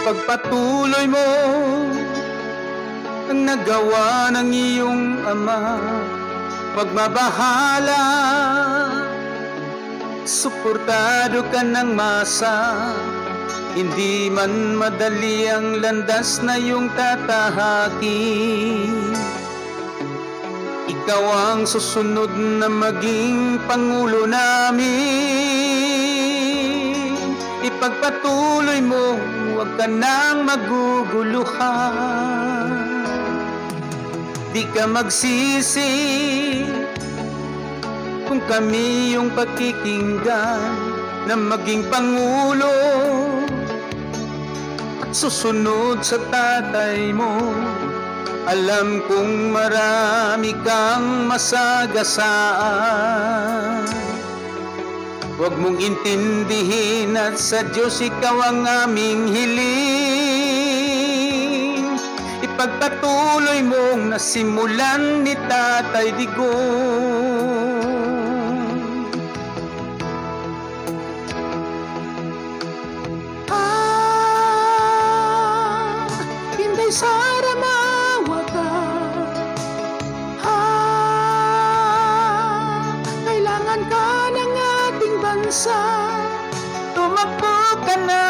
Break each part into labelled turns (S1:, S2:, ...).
S1: Ipagpatuloy mo ang nagawa ng iyong ama. Huwag mabahala, suportado ka ng masa. Hindi man madali ang landas na iyong tatahakin. Ikaw ang susunod na maging Pangulo namin. Ipagpatuloy mo, huwag ka nang maguguluhan. Di ka magsisi kung kami yung pakikinggan na maging Pangulo at susunod sa tatay mo. Alam kong marami kang masagasaan. Huwag mong intindihin at sa Diyos ikaw ang aming hiling. Ipagpatuloy mong nasimulan ni Tatay Digong. Inday Sara, maawa ka. Kailangan ka ng ating bansa. Tumakbo ka na.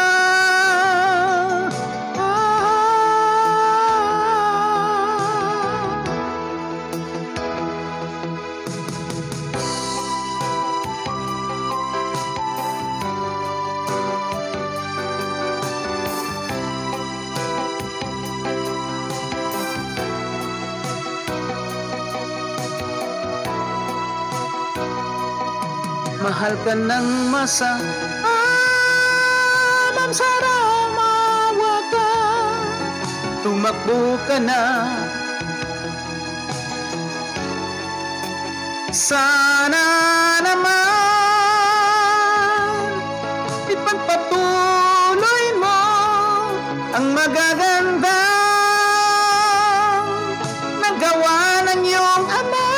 S1: Mahal ka ng masa. Ma'am Sara, maawa ka. Tumakbo ka na. Sana naman ipagpatuloy mo ang magaganda na gawa ng iyong ama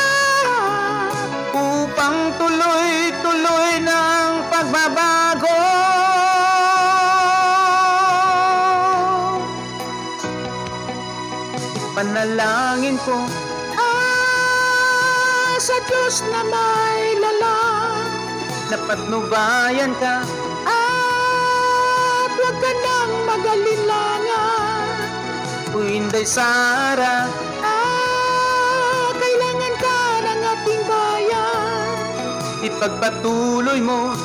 S1: upang tuloy-tuloy ng pagbabago. Panalangin ko sa Diyos na may lalang na patnubayan ka at huwag ka nang mag-alinlangan. O Inday Sara, kailangan ka ng ating bayan. Ipagpatuloy mo